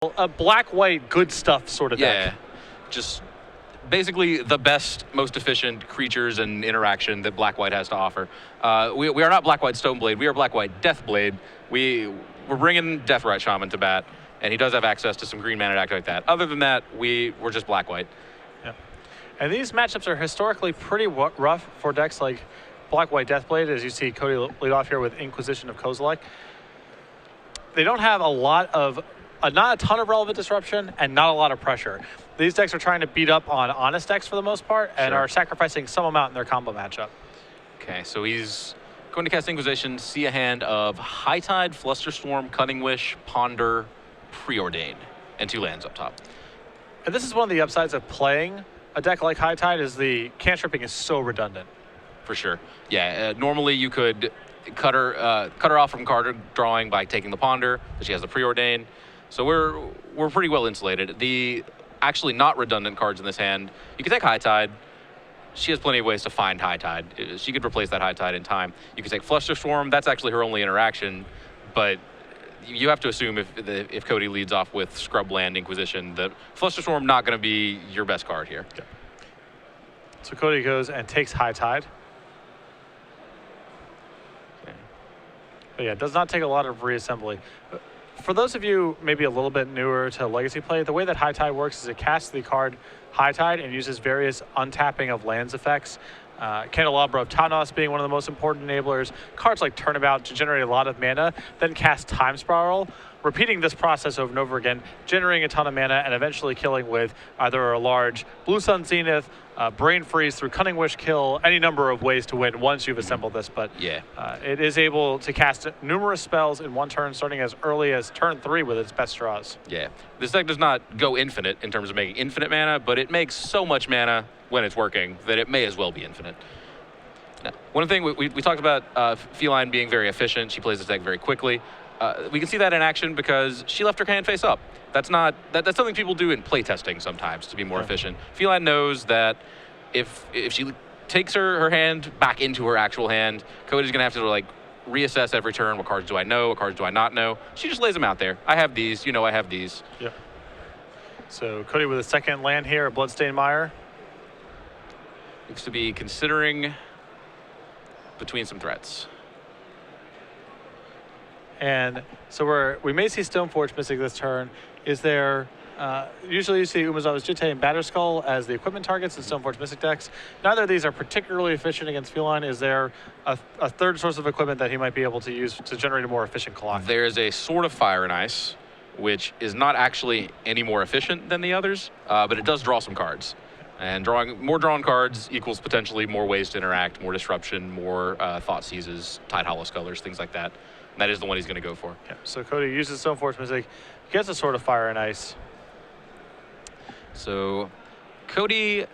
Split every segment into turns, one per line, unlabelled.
a black-white good stuff sort of deck.
Yeah, just basically the best, most efficient creatures and interaction that Black-White has to offer. We are not Black-White Stoneblade. We are Black-White Deathblade. We're bringing Deathrite Shaman to bat, and he does have access to some green mana to activate that. Other than that, we're just Black-White.
Yeah. And these matchups are historically pretty rough for decks like Black-White Deathblade, as you see Cody lead off here with Inquisition of Kozilek. They don't have a lot of not a ton of relevant disruption and not a lot of pressure. These decks are trying to beat up on honest decks for the most part and are sacrificing some amount in their combo matchup.
Okay, so he's going to cast Inquisition, see a hand of High Tide, Flusterstorm, Cunning Wish, Ponder, Preordain, and 2 lands up top.
And this is one of the upsides of playing a deck like High Tide is the cantripping is so redundant.
For sure. Yeah, normally you could cut her off from card drawing by taking the Ponder, but she has the Preordain. So we're pretty well insulated. The actually not redundant cards in this hand, you can take High Tide. She has plenty of ways to find High Tide. She could replace that High Tide in time. You can take Flusterstorm. That's actually her only interaction, but you have to assume if Cody leads off with Scrubland Inquisition, that Flusterstorm not going to be your best card here.
Okay. So Cody goes and takes High Tide. Okay. But yeah, it does not take a lot of reassembly. For those of you maybe a little bit newer to Legacy play, the way that High Tide works is it casts the card High Tide and uses various untapping of lands effects. Candelabra of Tanos being one of the most important enablers. Cards like Turnabout to generate a lot of mana, then cast Time Spiral, repeating this process over and over again, generating a ton of mana and eventually killing with either a large Blue Sun Zenith, Brain Freeze through Cunning Wish kill, any number of ways to win once you've assembled this. But
yeah,
it is able to cast numerous spells in one turn, starting as early as turn 3 with its best draws.
Yeah, this deck does not go infinite in terms of making infinite mana, but it makes so much mana when it's working that it may as well be infinite. Now, one thing we talked about Feline being very efficient. She plays this deck very quickly. We can see that in action because she left her hand face up. That's something people do in playtesting sometimes to be more efficient. Feline knows that if she takes her hand back into her actual hand, Cody's gonna have to like reassess every turn. What cards do I know? What cards do I not know? She just lays them out there. I have these. You know, I have these.
Yeah. So Cody with a second land here, a Bloodstained Mire.
Looks to be considering between some threats.
And so we may see Stoneforge Mystic this turn. Is there, usually you see Umezawa's Jitte and Batterskull as the equipment targets in Stoneforge Mystic decks. Neither of these are particularly efficient against Feline. Is there a third source of equipment that he might be able to use to generate a more efficient clock?
There's a Sword of Fire and Ice, which is not actually any more efficient than the others, but it does draw some cards. And more drawn cards equals potentially more ways to interact, more disruption, more Thought Seizes, Tide Hollow Scullers, things like that. And that is the one he's going to go for.
Yeah, so Cody uses Stoneforge Mystic, gets a Sword of Fire and Ice.
So Cody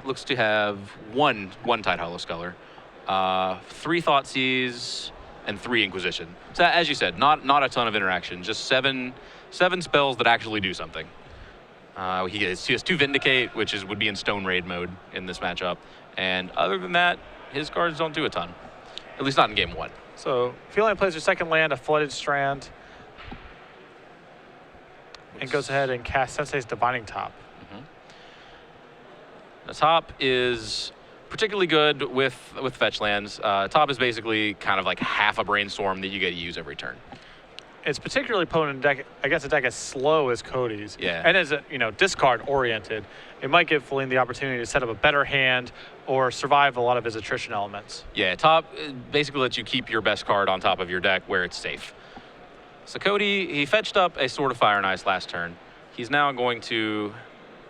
looks to have one Tide Hollow Sculler, 3 Thought Seize, and 3 Inquisition. So as you said, not a ton of interaction, just seven spells that actually do something. He has 2 Vindicate, which would be in Stone Raid mode in this matchup. And other than that, his cards don't do a ton. At least not in game 1.
So Feline plays her second land, a Flooded Strand, and goes ahead and casts Sensei's Divining Top.
The top is particularly good with fetch lands. Top is basically kind of like half a Brainstorm that you get to use every turn.
It's particularly potent deck against a deck as slow as Cody's.
Yeah.
And as discard oriented, it might give Feline the opportunity to set up a better hand or survive a lot of his attrition elements.
Yeah, top basically lets you keep your best card on top of your deck where it's safe. So Cody, he fetched up a Sword of Fire and Ice last turn. He's now going to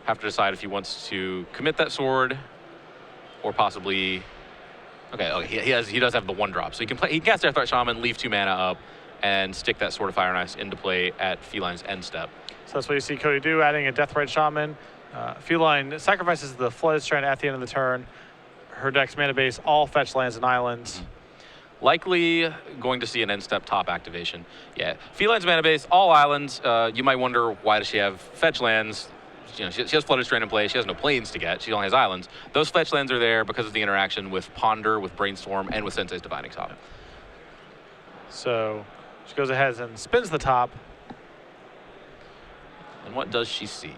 have to decide if he wants to commit that sword or possibly. Okay, he does have the 1-drop, so he can cast Deathrite Shaman, leave 2 mana up, and stick that Sword of Fire and Ice into play at Feline's end step.
So that's what you see Cody do, adding a Deathrite Shaman. Feline sacrifices the Flooded Strand at the end of the turn. Her deck's mana base, all fetch lands and islands.
Likely going to see an end step top activation. Yeah, Feline's mana base, all islands. You might wonder, why does she have fetch lands? She has Flooded Strand in play. She has no planes to get. She only has islands. Those fetch lands are there because of the interaction with Ponder, with Brainstorm, and with Sensei's Divining Top.
So she goes ahead and spins the top.
And what does she see?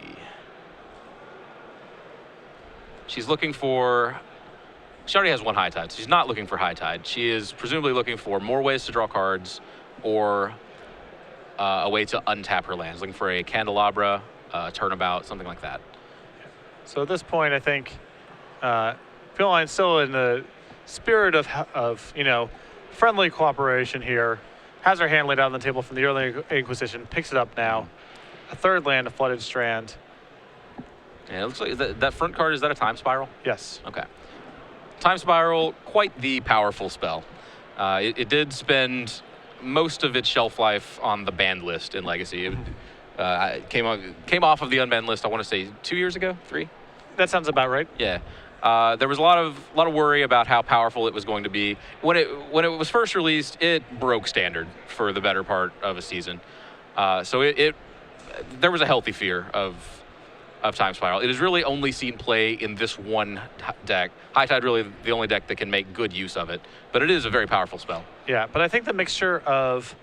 She's looking for... She already has one high tide, so she's not looking for high tide. She is presumably looking for more ways to draw cards or a way to untap her lands. Looking for a Candelabra, Turnabout, something like that.
So at this point, I think Feline still in the spirit of friendly cooperation here. Has her hand laid out on the table from the early Inquisition. Picks it up now. A third land, a Flooded Strand.
Yeah, it looks like that front card, is that a Time Spiral?
Yes.
Okay. Time Spiral, quite the powerful spell. It did spend most of its shelf life on the banned list in Legacy. It came off of the unbanned list, I want to say 2 years ago, 3?
That sounds about right.
Yeah. There was a lot of worry about how powerful it was going to be. When it was first released, it broke standard for the better part of a season. So there was a healthy fear of Time Spiral. It is really only seen play in this one deck. High Tide really the only deck that can make good use of it, but it is a very powerful spell.
Yeah, but I think the mixture of,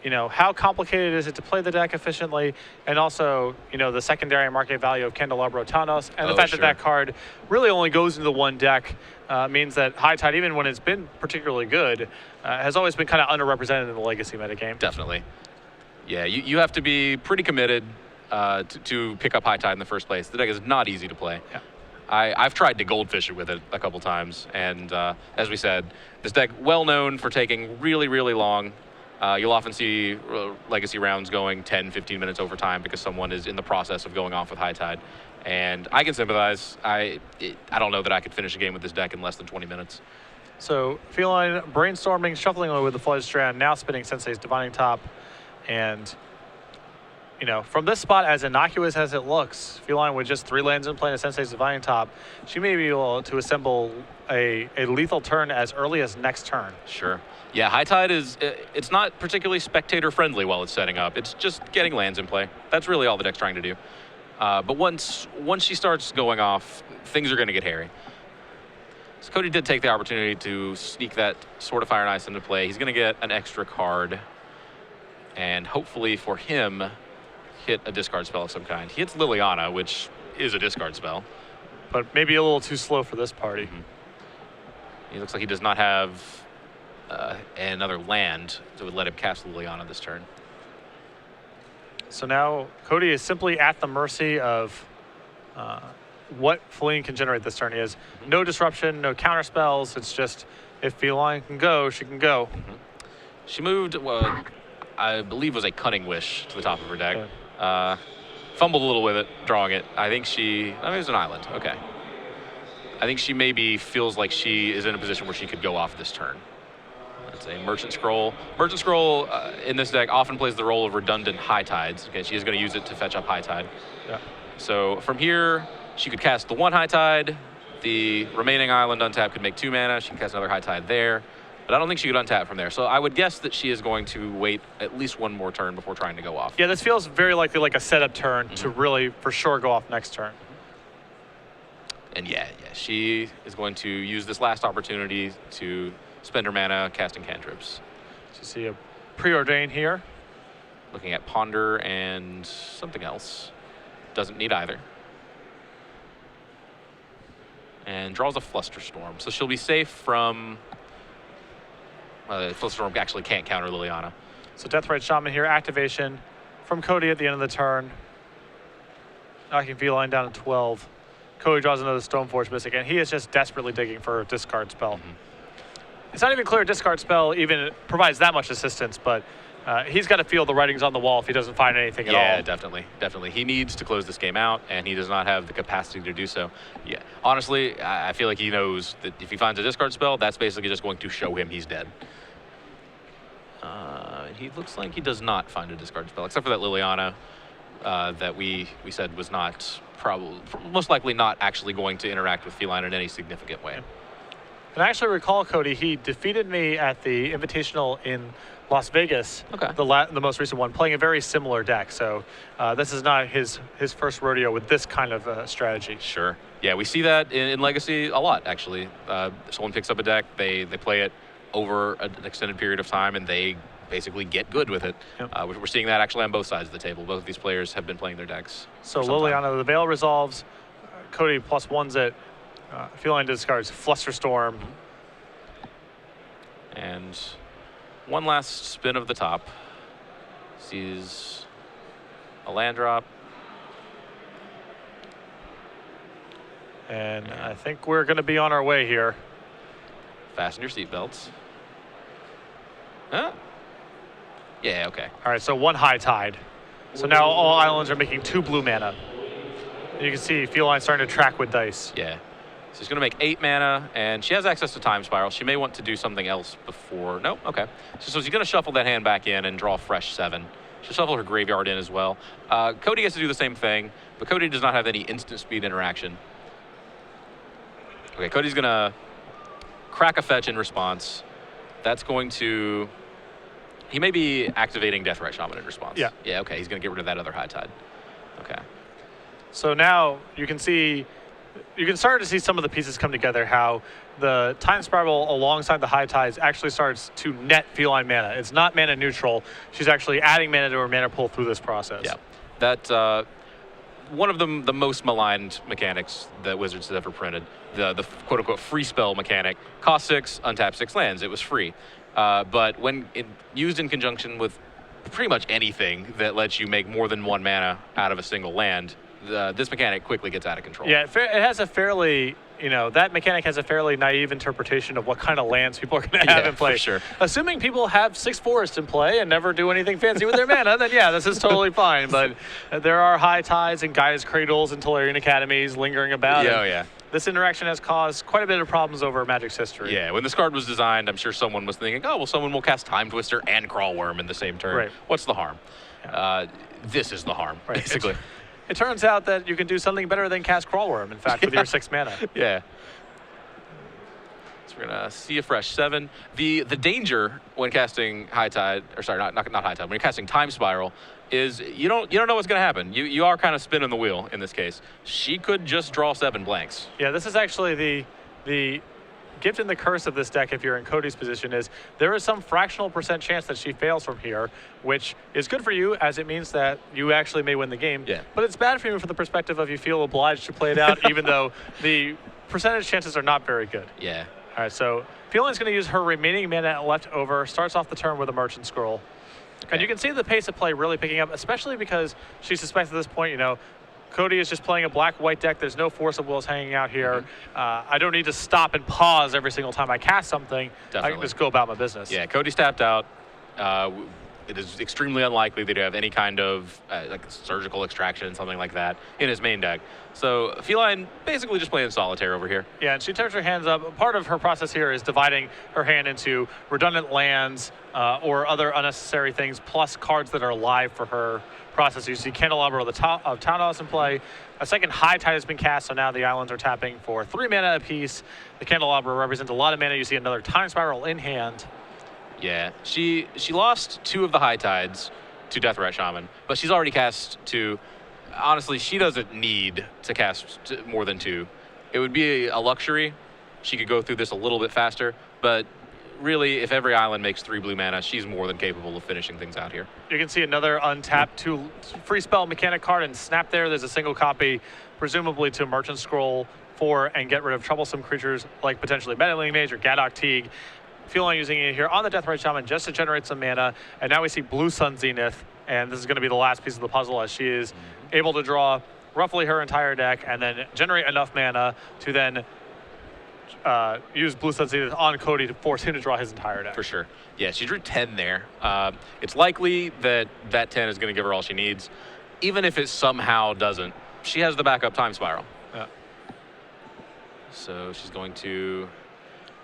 how complicated is it to play the deck efficiently, and also, the secondary market value of Candelabra Tanos, and the fact that that card really only goes into the one deck means that High Tide, even when it's been particularly good, has always been kind of underrepresented in the Legacy metagame.
Definitely. Yeah, you have to be pretty committed to pick up High Tide in the first place. The deck is not easy to play.
Yeah.
I've tried to goldfish it with it a couple times, and as we said, this deck well known for taking really, really long. You'll often see Legacy rounds going 10, 15 minutes over time because someone is in the process of going off with High Tide, and I can sympathize. I don't know that I could finish a game with this deck in less than 20 minutes.
So Feline brainstorming, shuffling away with the Flooded Strand, now spinning Sensei's Divining Top, and from this spot, as innocuous as it looks, Feline with just 3 lands in play and a Sensei's Divining Top, she may be able to assemble a lethal turn as early as next turn.
Sure. Yeah, High Tide it's not particularly spectator friendly while it's setting up. It's just getting lands in play. That's really all the deck's trying to do. But once she starts going off, things are going to get hairy. So Cody did take the opportunity to sneak that Sword of Fire and Ice into play. He's going to get an extra card, and hopefully for him, hit a discard spell of some kind. He hits Liliana, which is a discard spell.
But maybe a little too slow for this party.
He looks like he does not have another land that would let him cast Liliana this turn.
So now Cody is simply at the mercy of what Feline can generate this turn. He has no disruption, no counter spells. It's just if Feline can go, she can go.
She moved what I believe was a Cunning Wish to the top of her deck. Fumbled a little with it, drawing it. I think it was an island. Okay. I think she maybe feels like she is in a position where she could go off this turn. That's a Merchant Scroll. Merchant Scroll in this deck often plays the role of redundant High Tides. Okay, she is going to use it to fetch up High Tide.
Yeah.
So from here, she could cast the 1 High Tide. The remaining island untap could make 2 mana. She can cast another High Tide there. But I don't think she could untap from there. So I would guess that she is going to wait at least one more turn before trying to go off.
Yeah, this feels very likely like a setup turn to really, for sure, go off next turn.
And yeah, she is going to use this last opportunity to spend her mana casting cantrips.
So you see a Preordain here.
Looking at Ponder and something else. Doesn't need either. And draws a Flusterstorm. So she'll be safe from... Flusterstorm actually can't counter Liliana.
So Deathrite Shaman here, activation from Cody at the end of the turn. Knocking Feline down to 12. Cody draws another Stoneforge Mystic, and he is just desperately digging for a discard spell. It's not even clear a discard spell even provides that much assistance, but he's got to feel the writings on the wall if he doesn't find anything at all.
Yeah, definitely. He needs to close this game out, and he does not have the capacity to do so. Yeah, honestly, I feel like he knows that if he finds a discard spell, that's basically just going to show him he's dead. He looks like he does not find a discard spell, except for that Liliana that we said was not most likely not actually going to interact with Feline in any significant way.
And I actually recall, Cody, he defeated me at the Invitational in Las Vegas, the most recent one, playing a very similar deck. So this is not his first rodeo with this kind of strategy.
Sure. Yeah, we see that in Legacy a lot, actually. Someone picks up a deck, they play it over an extended period of time, and they basically get good with it.
Yep.
We're seeing that actually on both sides of the table. Both of these players have been playing their decks.
So
for some time.
Liliana, the Veil resolves. Cody +1s it. Feline discards Flusterstorm.
And one last spin of the top. Sees a land drop.
And I think we're going to be on our way here.
Fasten your seatbelts. Huh? Yeah, okay.
All right, so 1 High Tide. So now all islands are making 2 blue mana. And you can see Feline starting to track with dice.
Yeah. So she's going to make 8 mana, and she has access to Time Spiral. She may want to do something else before. Nope, okay. So she's going to shuffle that hand back in and draw a fresh 7. She'll shuffle her graveyard in as well. Cody has to do the same thing, but Cody does not have any instant speed interaction. Okay, Cody's going to crack a fetch in response. That's going to... He may be activating Deathrite Shaman in response.
Yeah.
Yeah, okay. He's going to get rid of that other High Tide. Okay.
So now you can start to see some of the pieces come together, how the Time Spiral alongside the High Tides actually starts to net Feline mana. It's not mana neutral. She's actually adding mana to her mana pool through this process.
Yeah. That, one of the most maligned mechanics that Wizards has ever printed, the quote-unquote free spell mechanic, cost 6, untap 6 lands. It was free. But when used in conjunction with pretty much anything that lets you make more than 1 mana out of a single land, this mechanic quickly gets out of control.
Yeah, it has a fairly, that mechanic has a fairly naive interpretation of what kind of lands people are going to have in play.
For sure.
Assuming people have 6 forests in play and never do anything fancy with their mana, then yeah, this is totally fine. But there are High Tides and Gaia's Cradles and Tolarian Academies lingering about.
Yeah, yeah.
This interaction has caused quite a bit of problems over Magic's history.
Yeah, when this card was designed, I'm sure someone was thinking, oh, well, someone will cast Time Twister and Crawlworm in the same turn.
Right.
What's the harm?
Yeah.
This is the harm,
Right.
basically.
It turns out that you can do something better than cast Crawlworm, in fact, with your 6 mana.
Yeah. So we're going to see a fresh 7. The danger when casting High Tide, or sorry, not High Tide, when you're casting Time Spiral, is you don't know what's going to happen. You are kind of spinning the wheel in this case. She could just draw 7 blanks.
Yeah, this is actually the gift and the curse of this deck, if you're in Cody's position, is there is some fractional % chance that she fails from here, which is good for you, as it means that you actually may win the game.
Yeah.
But it's bad for you from the perspective of you feel obliged to play it out, even though the percentage chances are not very good.
Yeah.
All right, so Feline's going to use her remaining mana left over, starts off the turn with a Merchant Scroll.
Okay.
And you can see the pace of play really picking up, especially because she suspects at this point, Cody is just playing a black-white deck. There's no Force of Wills hanging out here. I don't need to stop and pause every single time I cast something.
Definitely.
I can just go about my business.
Yeah, Cody's tapped out. It is extremely unlikely that he'd have any kind of like surgical extraction, something like that, in his main deck. So Feline basically just playing solitaire over here.
Yeah, and she turns her hands up. Part of her process here is dividing her hand into redundant lands or other unnecessary things, plus cards that are live for her process. You see Candelabra of Town House in play. A second High Tide has been cast, so now the islands are tapping for 3 mana apiece. The Candelabra represents a lot of mana. You see another Time Spiral in hand.
Yeah, she lost 2 of the High Tides to Deathrite Shaman, but she's already cast 2. Honestly, she doesn't need to cast more than 2. It would be a luxury. She could go through this a little bit faster, but really, if every island makes 3 blue mana, she's more than capable of finishing things out here.
You can see another untapped 2 free spell mechanic card and snap there. There's a single copy, presumably to Merchant Scroll 4 and get rid of troublesome creatures like potentially Meddling Mage or Gadok Teague. Feline using it here on the Deathrite Shaman just to generate some mana. And now we see Blue Sun Zenith, and this is going to be the last piece of the puzzle as she is able to draw roughly her entire deck and then generate enough mana to then use Blue Sun Zenith on Cody to force him to draw his entire deck.
For sure. Yeah, she drew 10 there. It's likely that 10 is going to give her all she needs. Even if it somehow doesn't, she has the backup Time Spiral.
Yeah.
So she's going to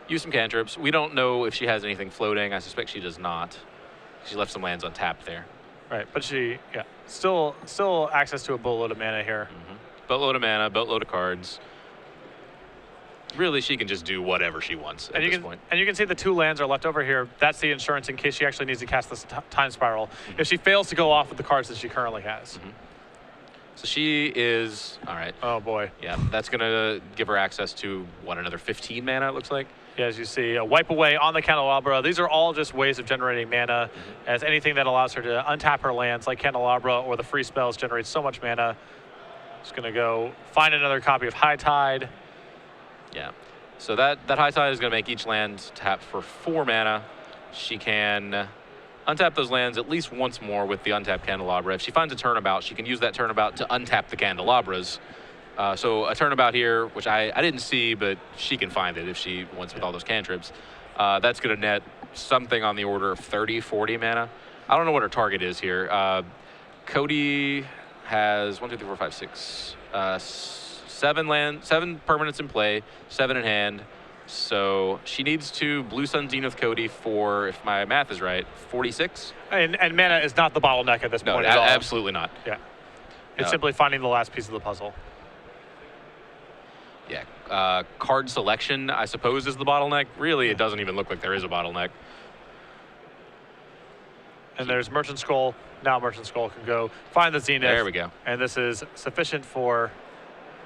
use some cantrips. We don't know if she has anything floating. I suspect she does not. She left some lands untapped there.
Right, but still access to a boatload of mana here.
Boatload of mana, boatload of cards. Really, she can just do whatever she wants at this point.
And you can see the 2 lands are left over here. That's the insurance in case she actually needs to cast this Time Spiral. If she fails to go off with the cards that she currently has.
So she is, all right.
Oh boy.
Yeah, that's going to give her access to, another 15 mana, it looks like?
As you see, a wipe away on the Candelabra. These are all just ways of generating mana, as anything that allows her to untap her lands, like Candelabra or the free spells, generates so much mana. Just going to go find another copy of High Tide.
Yeah. So that High Tide is going to make each land tap for 4 mana. She can untap those lands at least once more with the untapped Candelabra. If she finds a turnabout, she can use that turnabout to untap the Candelabras. So a turnabout here, which I didn't see, but she can find it if she wants with all those cantrips. That's going to net something on the order of 30, 40 mana. I don't know what her target is here. Cody has 1, 2, 3, 4, 5, 6, 7 permanents in play, 7 in hand. So she needs to Blue Sun Zenith Cody for, if my math is right, 46?
And mana is not the bottleneck at this point at all.
Absolutely not.
Yeah. It's simply finding the last piece of the puzzle.
Yeah. Card selection, I suppose, is the bottleneck. Really, it doesn't even look like there is a bottleneck.
And there's Merchant Scroll. Now Merchant Scroll can go find the Zenith.
There we go. And
this is sufficient for,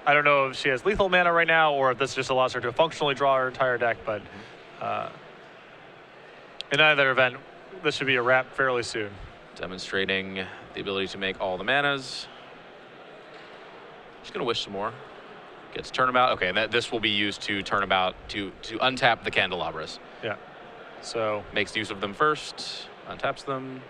I don't know if she has lethal mana right now or if this just allows her to functionally draw her entire deck, but in either event, this should be a wrap fairly soon.
Demonstrating the ability to make all the manas. She's going to wish some more. Gets turnabout. Okay, and this will be used to turnabout to untap the Candelabras.
Yeah. So
makes use of them first, untaps them.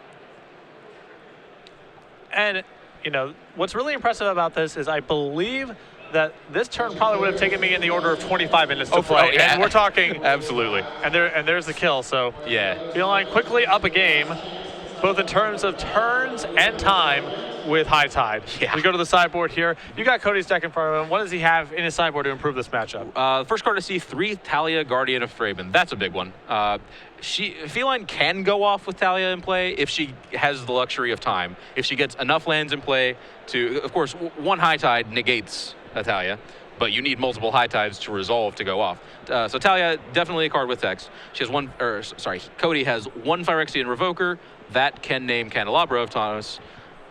And, you know, what's really impressive about this is I believe that this turn probably would have taken me in the order of 25 minutes to play.
Yeah.
And we're talking.
Absolutely.
And there's the kill. So
yeah.
Feline quickly up a game, both in terms of turns and time with High Tide.
Yeah.
We go to the sideboard here. You got Cody's deck in front of him. What does he have in his sideboard to improve this matchup?
The first card to see 3 Talia, Guardian of Thraben. That's a big one. Feline can go off with Talia in play if she has the luxury of time. If she gets enough lands in play to, of course, 1 High Tide negates a Talia, but you need multiple High Tides to resolve to go off. So Talia, definitely a card with text. She has Cody has 1 Phyrexian Revoker that can name Candelabra of Thomas.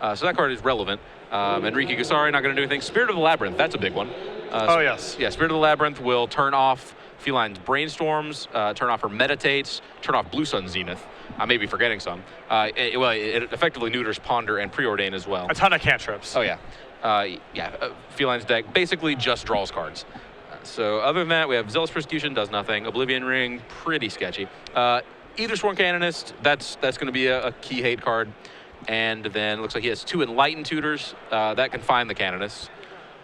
So that card is relevant. Enrique Gusari, not going to do anything. Spirit of the Labyrinth, that's a big one.
Yes.
Yeah, Spirit of the Labyrinth will turn off Feline's Brainstorms, turn off her Meditates, turn off Blue Sun Zenith. I may be forgetting some. It effectively neuters Ponder and Preordain as well.
A ton of cantrips.
Oh, yeah. Feline's deck basically just draws cards. So other than that, we have Zealous Persecution, does nothing. Oblivion Ring, pretty sketchy. Either Sworn Canonist, that's going to be a key hate card. And then it looks like he has 2 Enlightened Tutors that can find the Canonists.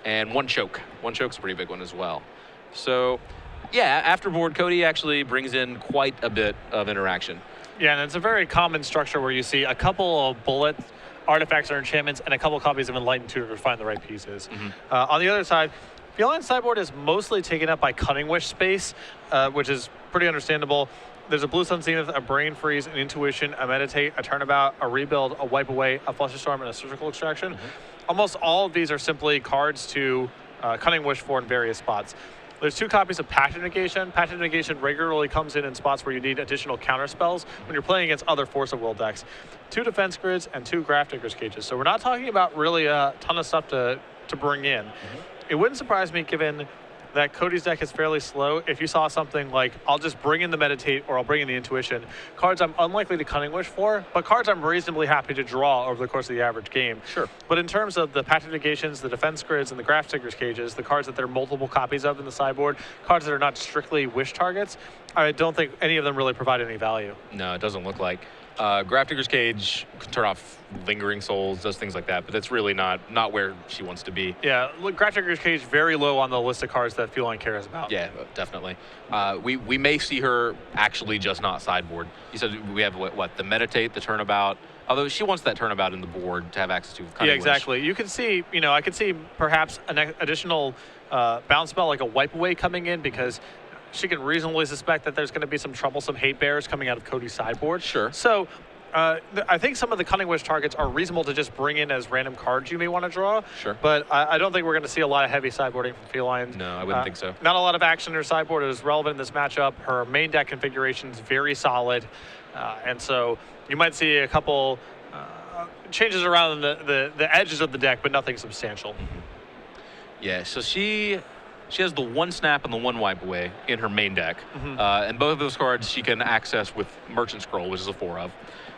And 1 Choke. 1 Choke's a pretty big one as well. So, yeah, afterboard, Cody actually brings in quite a bit of interaction.
Yeah, and it's a very common structure where you see a couple of bullets, artifacts or enchantments, and a couple copies of Enlightened Tutor to find the right pieces. Mm-hmm. On the other side, Feline's sideboard is mostly taken up by Cunning Wish space, which is pretty understandable. There's a Blue Sun Zenith, a Brain Freeze, an Intuition, a Meditate, a Turnabout, a Rebuild, a Wipe Away, a Flusterstorm, and a Surgical Extraction. Mm-hmm. Almost all of these are simply cards to Cunning Wish for in various spots. There's 2 copies of Pact of Negation. Pact of Negation regularly comes in spots where you need additional counter spells when you're playing against other Force of Will decks. 2 Defense Grids and 2 Grafdigger's Cages. So we're not talking about really a ton of stuff to bring in. Mm-hmm. It wouldn't surprise me, given that Cody's deck is fairly slow, if you saw something like, I'll just bring in the Meditate or I'll bring in the Intuition, cards I'm unlikely to Cunning Wish for, but cards I'm reasonably happy to draw over the course of the average game.
Sure.
But in terms of the Pact of Negations, the Defense Grids, and the Grafdigger's Cages, the cards that there are multiple copies of in the sideboard, cards that are not strictly wish targets, I don't think any of them really provide any value.
No, it doesn't look like. Grafdigger's Cage can turn off Lingering Souls, does things like that, but that's really not where she wants to be.
Yeah, Grafdigger's Cage very low on the list of cards that Feline cares about.
Yeah, definitely. We may see her actually just not sideboard. You said we have what the Meditate, the Turnabout, although she wants that Turnabout in the board to have access to.
Yeah, exactly. You can see, I could see perhaps an additional bounce spell like a Wipe Away coming in, because she can reasonably suspect that there's going to be some troublesome hate bears coming out of Cody's sideboard.
Sure.
So I think some of the Cunning Wish targets are reasonable to just bring in as random cards you may want to draw.
Sure.
But I don't think we're going to see a lot of heavy sideboarding from Feline.
No, I wouldn't think so.
Not a lot of action in her sideboard is relevant in this matchup. Her main deck configuration is very solid. And so you might see a couple changes around the edges of the deck, but nothing substantial.
Yeah, so she she has the 1 snap and the 1 wipe away in her main deck. And both of those cards she can access with Merchant Scroll, which is a 4 of.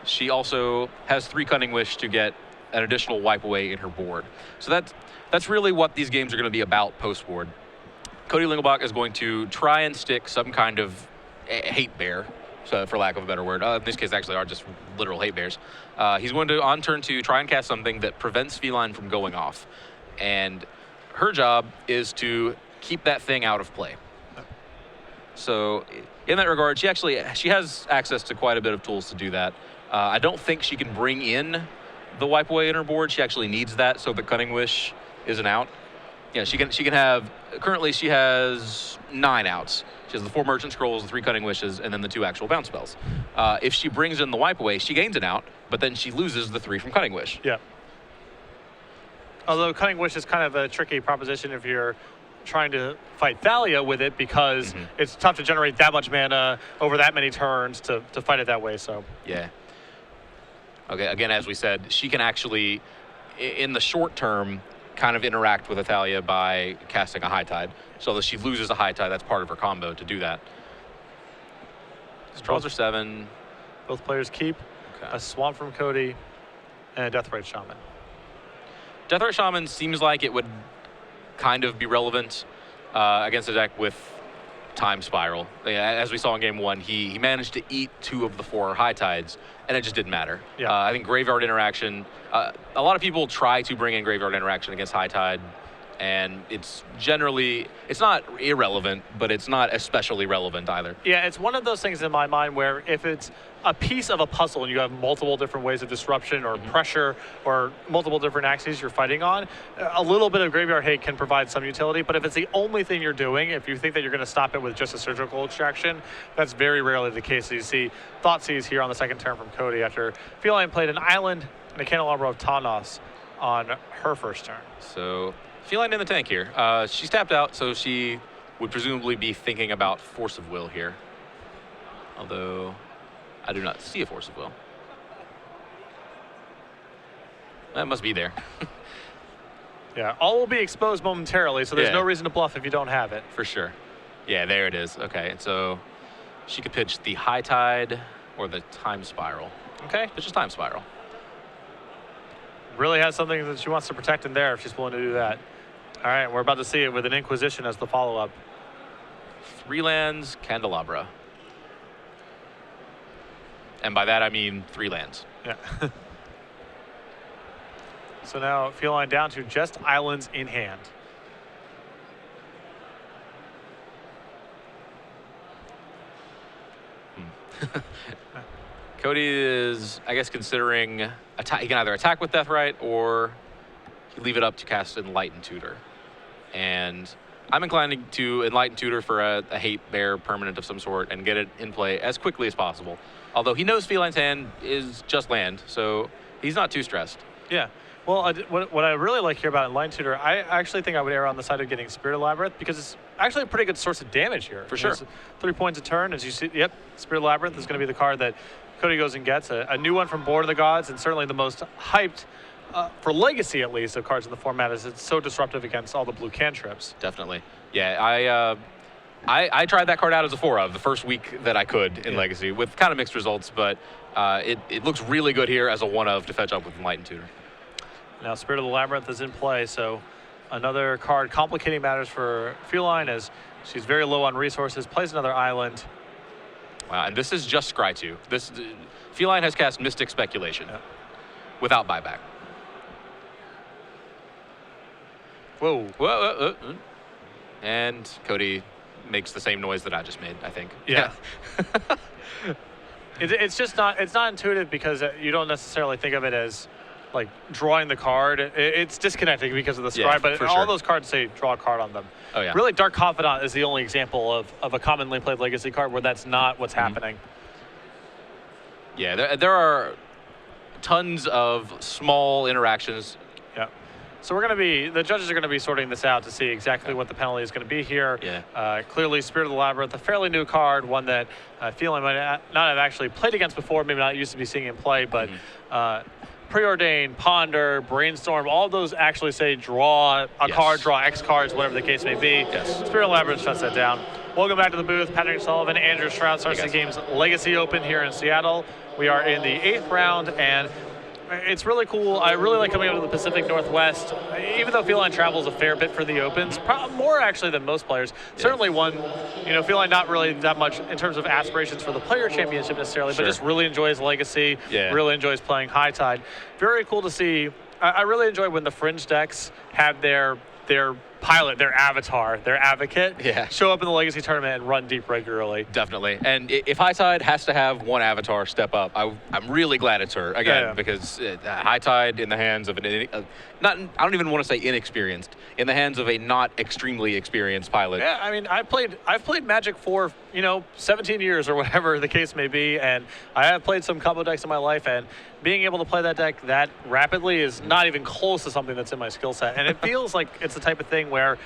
She also has 3 Cunning Wish to get an additional wipe away in her board. So that's really what these games are going to be about post-board. Cody Lingelbach is going to try and stick some kind of hate bear, so for lack of a better word. In this case, actually are just literal hate bears. He's going to, on turn 2, try and cast something that prevents Feline from going off. And her job is to keep that thing out of play. So in that regard, she has access to quite a bit of tools to do that. I don't think she can bring in the wipe away in her board. She actually needs that so the Cunning Wish isn't out. Yeah, she can have, currently she has 9 outs. She has the 4 Merchant Scrolls, the 3 Cunning Wishes, and then the 2 actual bounce spells. If she brings in the wipe away, she gains an out, but then she loses the 3 from Cunning Wish.
Yeah. Although Cunning Wish is kind of a tricky proposition if you're trying to fight Thalia with it, because it's tough to generate that much mana over that many turns to fight it that way. So
yeah. Okay, again, as we said, she can actually, in the short term, kind of interact with Thalia by casting a High Tide. So that she loses a High Tide, that's part of her combo to do that. Draws are 7.
Both players keep a Swamp from Cody and a Deathrite Shaman.
Deathrite Shaman seems like it would kind of be relevant against a deck with Time Spiral. As we saw in game 1, he managed to eat 2 of the 4 High Tides, and it just didn't matter.
Yeah.
I think Graveyard Interaction, a lot of people try to bring in Graveyard Interaction against High Tide, and it's not irrelevant, but it's not especially relevant either.
Yeah, it's one of those things in my mind where if it's a piece of a puzzle and you have multiple different ways of disruption or pressure or multiple different axes you're fighting on, a little bit of Graveyard Hate can provide some utility. But if it's the only thing you're doing, if you think that you're going to stop it with just a surgical extraction, that's very rarely the case. So you see Thoughtseize here on the second turn from Cody after Feline played an Island and a Candelabra of Tawnos on her first turn.
So Feline in the tank here. She's tapped out, so she would presumably be thinking about Force of Will here. Although I do not see a Force of Will. That must be there.
Yeah, all will be exposed momentarily, so there's no reason to bluff if you don't have it.
For sure. Yeah, there it is. Okay, so she could pitch the High Tide or the Time Spiral.
Okay.
Pitches Time Spiral.
Really has something that she wants to protect in there if she's willing to do that. All right, we're about to see it with an Inquisition as the follow-up.
3 lands, Candelabra. And by that I mean 3 lands.
Yeah. So now Feline down to just islands in hand.
Cody is, I guess, considering he can either attack with Deathrite or leave it up to cast Enlighten Tutor. And I'm inclined to Enlighten Tutor for a hate bear permanent of some sort and get it in play as quickly as possible. Although he knows Feline's hand is just land, so he's not too stressed.
Yeah. Well, what I really like here about Enlighten Tutor, I actually think I would err on the side of getting Spirit Labyrinth because it's actually a pretty good source of damage here.
For sure.
It's 3 points a turn. As you see, yep, Spirit Labyrinth is going to be the card that Cody goes and gets. A new one from Born of the Gods, and certainly the most hyped, for Legacy at least, of cards in the format, as it's so disruptive against all the blue cantrips.
Definitely. Yeah, I tried that card out as a 4 of the first week that I could in Legacy with kind of mixed results, but it looks really good here as a 1 of to fetch up with Enlighten Tutor.
Now Spirit of the Labyrinth is in play, so another card complicating matters for Feline as she's very low on resources, plays another island.
Wow, and this is just Scry 2. Feline has cast Mystic Speculation without buyback.
Whoa.
Whoa. And Cody makes the same noise that I just made, I think.
Yeah. It's just not intuitive because you don't necessarily think of it as like drawing the card. It's disconnecting because of the Scry, but all those cards say draw a card on them.
Oh yeah.
Really, Dark Confidant is the only example of a commonly played Legacy card where that's not what's happening.
Yeah, there are tons of small interactions.
Yeah. So the judges are going to be sorting this out to see exactly what the penalty is going to be here.
Yeah.
Clearly, Spirit of the Labyrinth, a fairly new card, one that Feline might not have actually played against before, maybe not used to be seeing in play, but Preordain, Ponder, Brainstorm, all of those actually say draw a card, draw X cards, whatever the case may be.
Yes.
Spirit Labyrinth shuts that down. Welcome back to the booth. Patrick Sullivan, Andrew Stroud, starts the game's Legacy Open here in Seattle. We are in the 8th round, and it's really cool. I really like coming out to the Pacific Northwest, even though Feline travels a fair bit for the Opens, more actually than most players. Certainly one, Feline not really that much in terms of aspirations for the player championship necessarily, but just really enjoys Legacy, really enjoys playing High Tide. Very cool to see. I really enjoy when the Fringe decks have their pilot, their avatar, their advocate, show up in the Legacy tournament and run deep regularly.
Definitely. And if High Tide has to have one avatar step up, I'm really glad it's her, again, because High Tide in the hands of I don't even want to say inexperienced, in the hands of a not extremely experienced pilot.
Yeah, I mean, I've played Magic for, 17 years or whatever the case may be, and I have played some combo decks in my life, and being able to play that deck that rapidly is not even close to something that's in my skill set. And it feels like it's the type of thing where,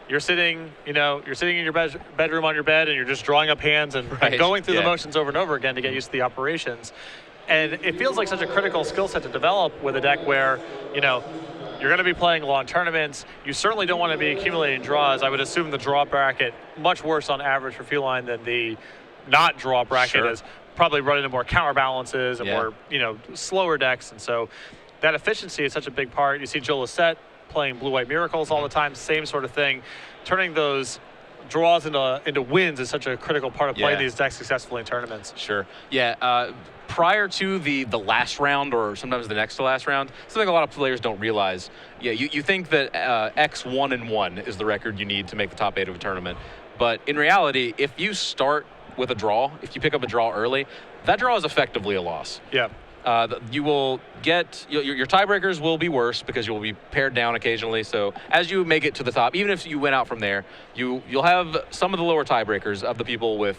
you're sitting in your bedroom on your bed and you're just drawing up hands and going through the motions over and over again to get used to the operations. And it feels like such a critical skill set to develop with a deck where, you're going to be playing long tournaments. You certainly don't want to be accumulating draws. I would assume the draw bracket, much worse on average for Feline than the not draw bracket, is probably running into more counterbalances and more, slower decks. And so that efficiency is such a big part. You see Joe Lissette playing Blue-White Miracles all the time, same sort of thing. Turning those draws into wins is such a critical part of playing these decks successfully in tournaments.
Sure. Yeah. Prior to the last round, or sometimes the next to last round, something a lot of players don't realize. Yeah, you think that X1-1 is the record you need to make the top 8 of a tournament. But in reality, if you start with a draw, if you pick up a draw early, that draw is effectively a loss.
Yeah.
You will get your tiebreakers will be worse because you will be pared down occasionally. So as you make it to the top, even if you went out from there, you'll have some of the lower tiebreakers of the people with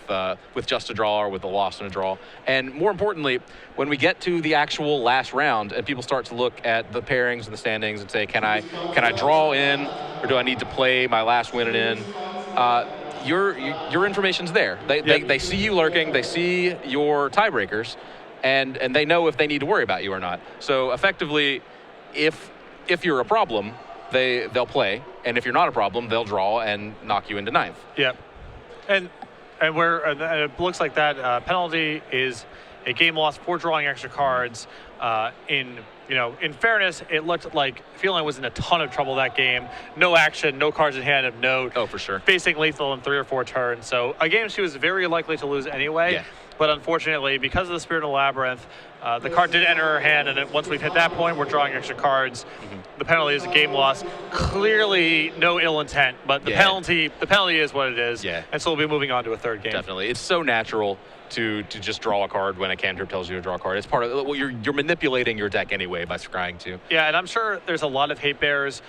just a draw or with a loss and a draw. And more importantly, when we get to the actual last round and people start to look at the pairings and the standings and say, can I draw in, or do I need to play my last win and in? Your information's there. They see you lurking. They see your tiebreakers. And they know if they need to worry about you or not. So effectively, if you're a problem, they'll play, and if you're not a problem, they'll draw and knock you into ninth.
Yeah, and it looks like that penalty is a game loss for drawing extra cards. In fairness, it looked like Feline was in a ton of trouble that game. No action, no cards in hand of note.
Oh, for sure.
Facing lethal in 3 or 4 turns. So a game she was very likely to lose anyway.
Yeah.
But unfortunately, because of the Spirit of the Labyrinth, the card did enter her hand, and once we've hit that point, we're drawing extra cards. The penalty is a game loss. Clearly, no ill intent, but the penalty is what it is.
Yeah.
And so we'll be moving on to a third game.
Definitely, it's so natural to just draw a card when a cantrip tells you to draw a card. It's part of you're manipulating your deck anyway by scrying to.
Yeah, and I'm sure there's a lot of hate bears.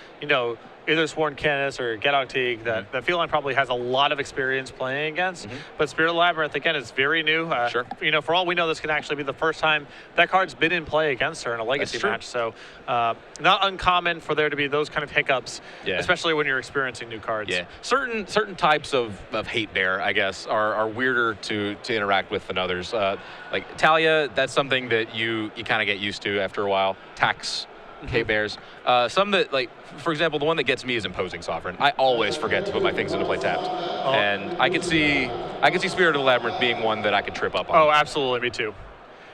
Either Sworn Canis or Gedog Teague that Feline probably has a lot of experience playing against. But Spirit of the Labyrinth, again, is very new. For all we know, this can actually be the first time that card's been in play against her in a Legacy match. So not uncommon for there to be those kind of hiccups, especially when you're experiencing new cards.
Yeah, certain types of hate bear, I guess, are weirder to interact with than others. Like Talia, that's something that you kind of get used to after a while. Tax hate bears. Some that, like, for example, the one that gets me is Imposing Sovereign. I always forget to put my things into play tapped. And I could see Spirit of the Labyrinth being one that I could trip up on.
Oh, absolutely, me too.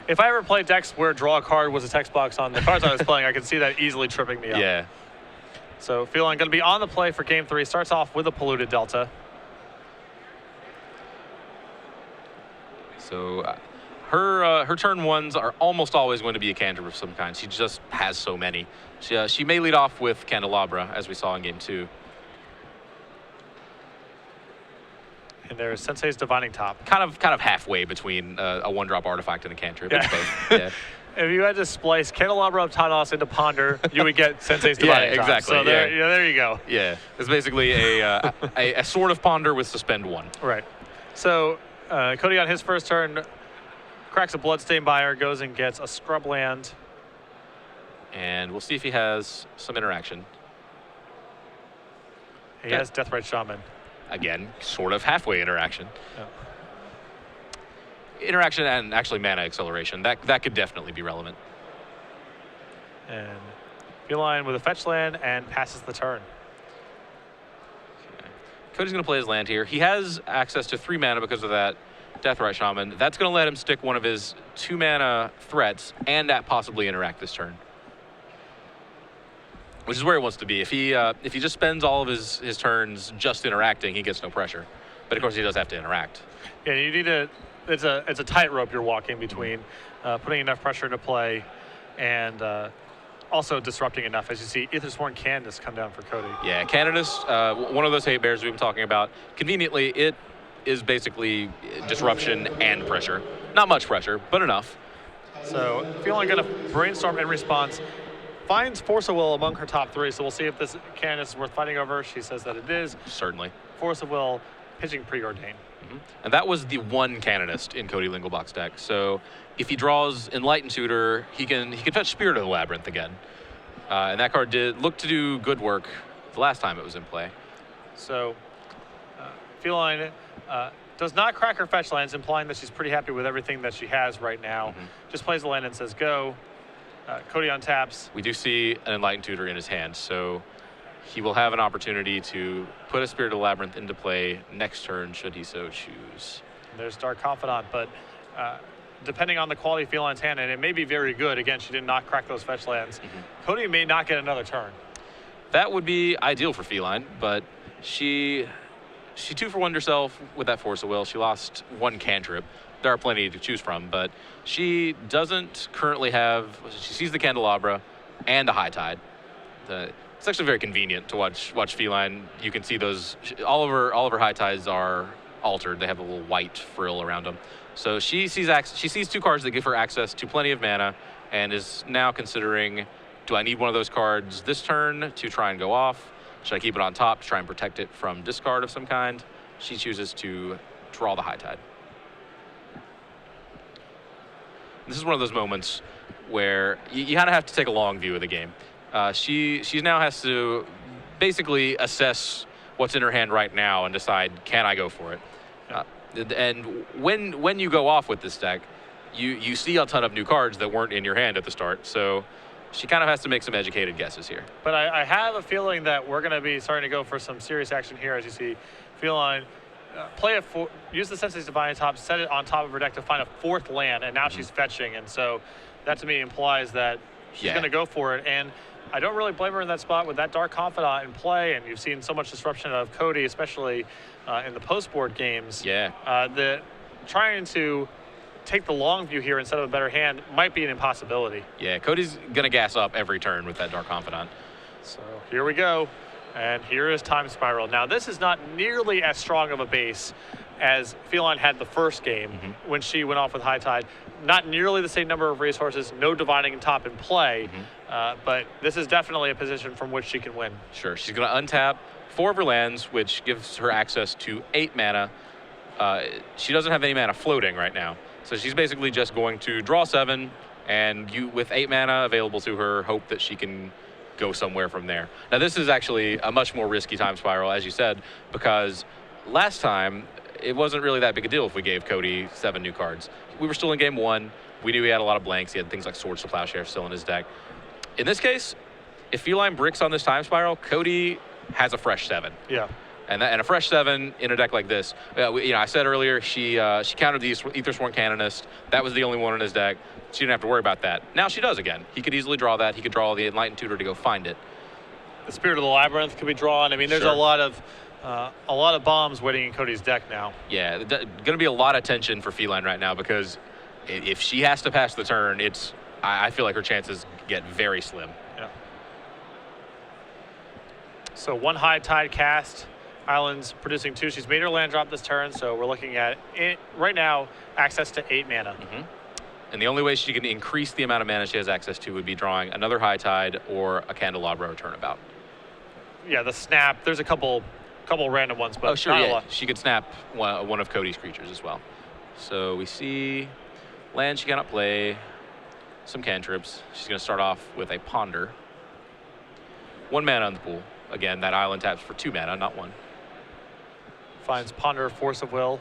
If I ever played decks where draw a card was a text box on the cards I was playing, I could see that easily tripping me up.
Yeah.
So Feline going to be on the play for game 3. Starts off with a Polluted Delta.
So her turn ones are almost always going to be a cantrip of some kind. She just has so many. She may lead off with Candelabra, as we saw in game 2.
And there's Sensei's Divining Top.
Kind of halfway between a 1-drop artifact and a cantrip.
Yeah.
Yeah.
If you had to splice Candelabra of Tanos into Ponder, you would get Sensei's Divining Top.
Exactly.
So there you go.
Yeah, it's basically a sort of Ponder with Suspend 1.
Right. So Cody on his first turn cracks a Bloodstained Buyer, goes and gets a Scrubland.
And we'll see if he has some interaction.
He has Deathrite Shaman.
Again, sort of halfway interaction.
Oh.
Interaction and actually mana acceleration. That could definitely be relevant.
And Feline with a fetch land and passes the turn.
Okay. Cody's going to play his land here. He has access to 3 mana because of that Deathrite Shaman. That's going to let him stick one of his 2 mana threats and possibly interact this turn, which is where he wants to be. If he just spends all of his turns just interacting, he gets no pressure. But of course, he does have to interact.
Yeah, you need to. It's a tightrope you're walking between putting enough pressure into play and also disrupting enough. As you see, Aethersworn Candace come down for Cody.
Yeah, Candace, one of those hate bears we've been talking about. Conveniently, it is basically disruption and pressure. Not much pressure, but enough.
So Feline going to brainstorm in response. Finds Force of Will among her top 3, so we'll see if this Candace is worth fighting over. She says that it is.
Certainly.
Force of Will, pitching Preordain.
And that was the one Canonist in Cody Lingelbach's deck. So if he draws Enlightened Tutor, he can fetch Spirit of the Labyrinth again. And that card did look to do good work the last time it was in play.
So Feline does not crack her fetch lands, implying that she's pretty happy with everything that she has right now. Just plays the land and says go. Cody untaps.
We do see an Enlightened Tutor in his hand, so he will have an opportunity to put a Spirit of the Labyrinth into play next turn, should he so choose.
And there's Dark Confidant, but depending on the quality of Feline's hand, and it may be very good. Again, she did not crack those fetch lands. Cody may not get another turn.
That would be ideal for Feline, but she 2-for-1'd herself with that Force of Will. She lost 1 cantrip. There are plenty to choose from, but she doesn't currently have. She sees the Candelabra and a High Tide. It's actually very convenient to watch Feline. You can see those. All of her High Tides are altered. They have a little white frill around them. So she sees 2 cards that give her access to plenty of mana, and is now considering: do I need one of those cards this turn to try and go off? Should I keep it on top to try and protect it from discard of some kind? She chooses to draw the High Tide. This is one of those moments where you kind of have to take a long view of the game. She now has to basically assess what's in her hand right now and decide, can I go for it? And when you go off with this deck, you see a ton of new cards that weren't in your hand at the start. So she kind of has to make some educated guesses here.
But I have a feeling that we're going to be starting to go for some serious action here. As you see, Feline use the Sensei's Divine Top, set it on top of her deck to find a 4th land, and now she's fetching. And so that to me implies that she's going to go for it. And I don't really blame her in that spot with that Dark Confidant in play, and you've seen so much disruption of Cody, especially in the post-board games. The trying to take the long view here instead of a better hand might be an impossibility.
Yeah, Cody's going to gas up every turn with that Dark Confidant.
So here we go. And here is Time Spiral. Now, this is not nearly as strong of a base as Feline had the first game when she went off with High Tide. Not nearly the same number of resources, no divining top in play, but this is definitely a position from which she can win.
Sure, she's going to untap 4 of her lands, which gives her access to 8 mana. She doesn't have any mana floating right now, so she's basically just going to draw 7, and with 8 mana available to her, hope that she can go somewhere from there. Now, this is actually a much more risky Time Spiral, as you said, because last time it wasn't really that big a deal if we gave Cody 7 new cards. We were still in game 1. We knew he had a lot of blanks. He had things like Swords to Plowshare still in his deck. In this case, if Feline bricks on this Time Spiral, Cody has a fresh 7.
Yeah.
And a fresh 7 in a deck like this. I said earlier she countered the Aethersworn Canonist. That was the only one in his deck. She didn't have to worry about that. Now she does again. He could easily draw that. He could draw the Enlightened Tutor to go find it.
The Spirit of the Labyrinth could be drawn. I mean, there's a lot of bombs waiting in Cody's deck now.
Yeah, going to be a lot of tension for Feline right now, because if she has to pass the turn, I feel like her chances get very slim.
Yeah. So 1 High Tide cast. Island's producing 2. She's made her land drop this turn, so we're looking at right now access to 8 mana.
And the only way she can increase the amount of mana she has access to would be drawing another High Tide or a Candelabra or Turnabout.
Yeah, the snap. There's a couple random ones, but
sure,
not a
yeah.
lot.
She could snap one of Cody's creatures as well. So we see land she cannot play, some cantrips. She's going to start off with a Ponder. 1 mana on the pool. Again, that island taps for 2 mana, not 1.
Finds Ponder, Force of Will,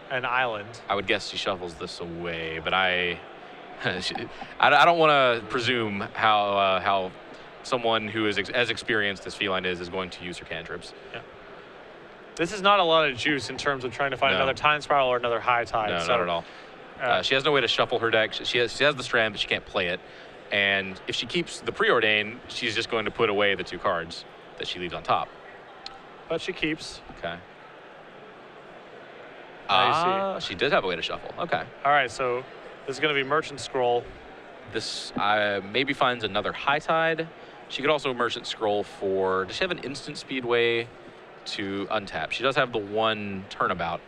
and Island.
I would guess she shuffles this away, but I I don't want to presume how someone who is as experienced as Feline is going to use her cantrips.
Yeah. This is not a lot of juice in terms of trying to find another Time Spiral or another High Tide.
No,
so,
not at all. She has no way to shuffle her deck. She has the Strand, but she can't play it. And if she keeps the Preordain, she's just going to put away the 2 cards that she leaves on top.
But she keeps.
Okay.
See.
She did have a way to shuffle. Okay.
All right, so this is going to be Merchant Scroll.
This maybe finds another High Tide. She could also Merchant Scroll for... Does she have an instant speed way to untap? She does have the 1 turnabout.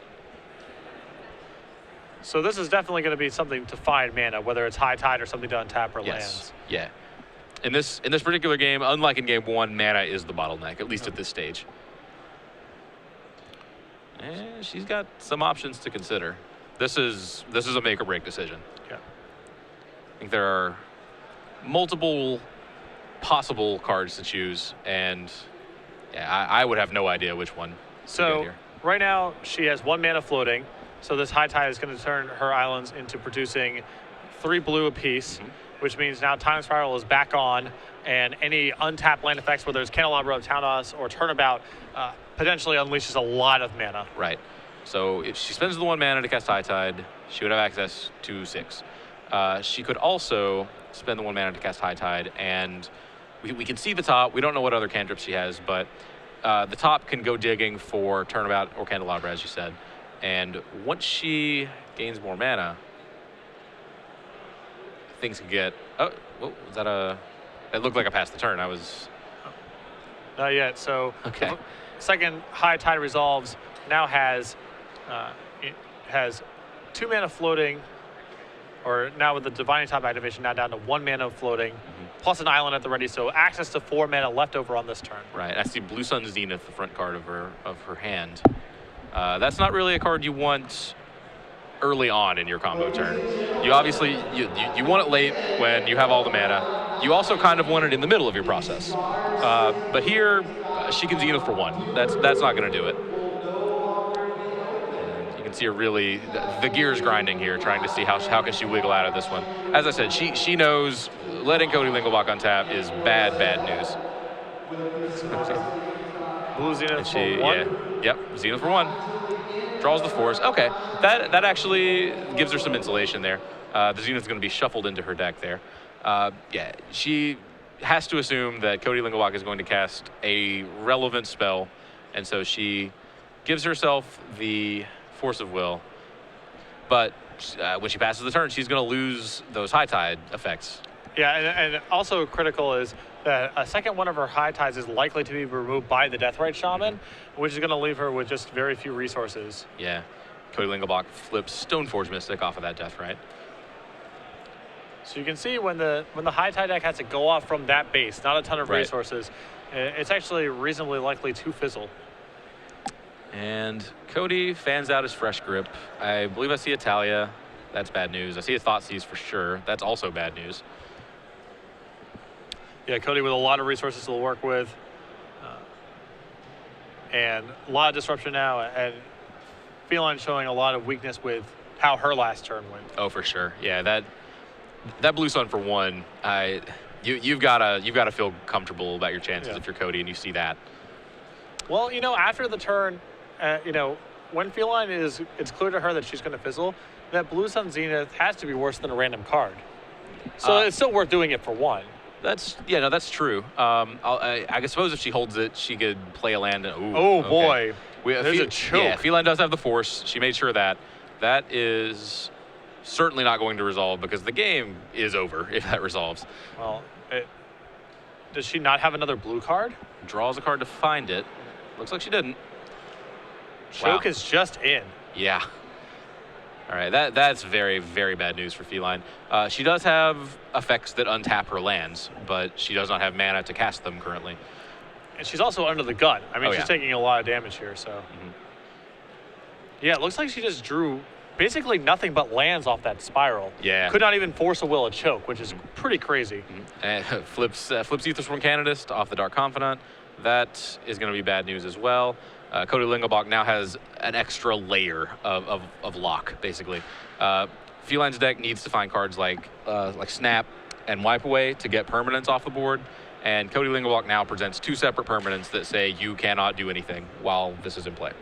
So this is definitely going to be something to find mana, whether it's High Tide or something to untap or
Yes.
lands.
Yeah. In this particular game, unlike in game 1, mana is the bottleneck, at least at this stage. And she's got some options to consider. This is a make or break decision.
Yeah.
I think there are multiple possible cards to choose, and yeah, I would have no idea which one.
So right now she has 1 mana floating. So this High Tide is going to turn her islands into producing 3 blue apiece, which means now Time Spiral is back on, and any untapped land effects, whether it's Candelabra of Townhouse or Turnabout, potentially unleashes a lot of mana.
Right. So if she spends the 1 mana to cast High Tide, she would have access to 6. She could also spend the 1 mana to cast High Tide, and we can see the top. We don't know what other cantrips she has, but the top can go digging for Turnabout or Candelabra, as you said. And once she gains more mana, things can get... Oh, was that a... It looked like I passed the turn. I was...
Not yet. So
okay.
Second High Tide resolves now has it has 2 mana floating, or now with the Divine Top activation now down to 1 mana floating, plus an island at the ready, so access to 4 mana left over on this turn.
Right. I see Blue Sun Zenith, the front card of her hand. That's not really a card you want early on in your combo turn. You obviously you want it late when you have all the mana. You also kind of want it in the middle of your process. But here, she can Zenith for 1. That's not going to do it. And you can see her really the gears grinding here, trying to see how can she wiggle out of this one. As I said, she knows letting Cody Lingelbach untap is bad news.
Blue Zenith for 1.
Yeah, yep, Zenith for 1. Draws the force. Okay, that actually gives her some insulation there. The Zenith's going to be shuffled into her deck there. Yeah, she has to assume that Cody Lingelbach is going to cast a relevant spell, and so she gives herself the Force of Will. But when she passes the turn, she's going to lose those High Tide effects.
Yeah, and also critical is that a second one of her High Tides is likely to be removed by the Deathrite Shaman, which is going to leave her with just very few resources.
Yeah, Cody Lingelbach flips Stoneforge Mystic off of that Deathrite.
So you can see when the High Tide deck has to go off from that base, not a ton of resources, it's actually reasonably likely to fizzle.
And Cody fans out his Fresh Grip. I believe I see a Talia. That's bad news. I see a Thoughtseize for sure. That's also bad news.
Yeah, Cody with a lot of resources to work with. And a lot of disruption now. And Feline showing a lot of weakness with how her last turn went.
Oh, for sure. Yeah, that Blue Sun for 1, you've got to feel comfortable about your chances if you're Cody and you see that.
Well, after the turn, when Feline it's clear to her that she's going to fizzle, that Blue Sun Zenith has to be worse than a random card. So it's still worth doing it for 1.
That's true. I suppose if she holds it, she could play a land.
Boy, there's a choke.
Yeah, Feline does have the force. She made sure that is certainly not going to resolve because the game is over if that resolves.
Well, does she not have another blue card?
Draws a card to find it. Looks like she didn't.
Choke is just in.
Yeah. All right, that's very, very bad news for Feline. She does have effects that untap her lands, but she does not have mana to cast them currently.
And she's also under the gun. I mean, she's taking a lot of damage here, so. Yeah, it looks like she just drew basically nothing but lands off that spiral.
Yeah.
Could not even force a will a choke, which is pretty crazy.
And flips Aethersworn Canonist off the Dark Confidant. That is going to be bad news as well. Cody Lingelbach now has an extra layer of lock, basically. Feline's deck needs to find cards like Snap and Wipe Away to get permanents off the board. And Cody Lingelbach now presents 2 separate permanents that say you cannot do anything while this is in play.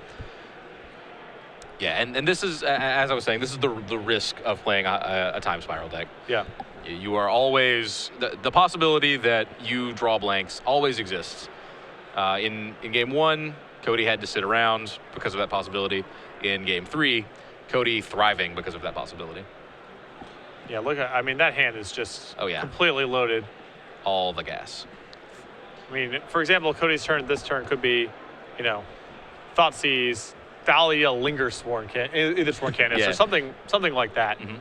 Yeah, and this is, as I was saying, this is the risk of playing a Time Spiral deck.
Yeah.
You are always, the possibility that you draw blanks always exists. In game 1, Cody had to sit around because of that possibility. In game 3, Cody thriving because of that possibility.
Yeah, look at, I mean, that hand is just completely loaded.
All the gas.
I mean, for example, Cody's turn this turn could be, you know, Thoughtseize, Thalia, Linger Sworn either Sworn Canvas or something like that.
Mm-hmm.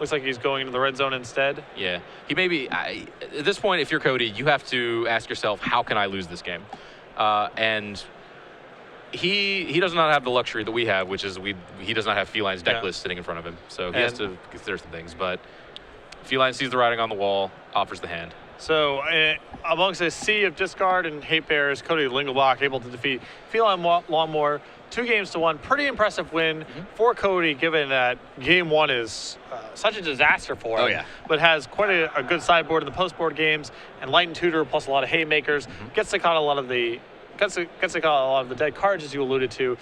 Looks like he's going into the red zone instead.
Yeah, he may be. At this point, if you're Cody, you have to ask yourself, how can I lose this game? And he does not have the luxury that we have, which is he does not have Feline's deck list sitting in front of him, so he has to consider some things. But Feline sees the writing on the wall, offers the hand.
So amongst a sea of discard and hate bears, Cody Lingelbach able to defeat Feline Longmore 2-1. Pretty impressive win for Cody, given that game 1 is such a disaster for him.
Oh, yeah.
But has quite a good sideboard in the post-board games, and Light and Tutor plus a lot of haymakers gets to cut a lot of the dead cards, as you alluded to.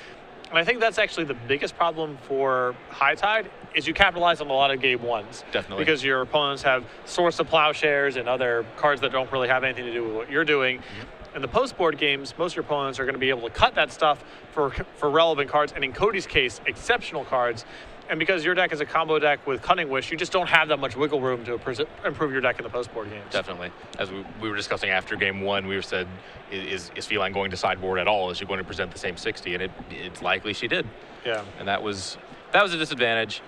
And I think that's actually the biggest problem for High Tide is you capitalize on a lot of game 1s.
Definitely.
Because your opponents have Source of Plowshares and other cards that don't really have anything to do with what you're doing. In the post-board games, most of your opponents are going to be able to cut that stuff for relevant cards, and in Cody's case, exceptional cards. And because your deck is a combo deck with Cunning Wish, you just don't have that much wiggle room to improve your deck in the post-board games.
Definitely. As we were discussing after game 1, we said, is Feline going to sideboard at all? Is she going to present the same 60? And it's likely she did.
Yeah.
And that was a disadvantage.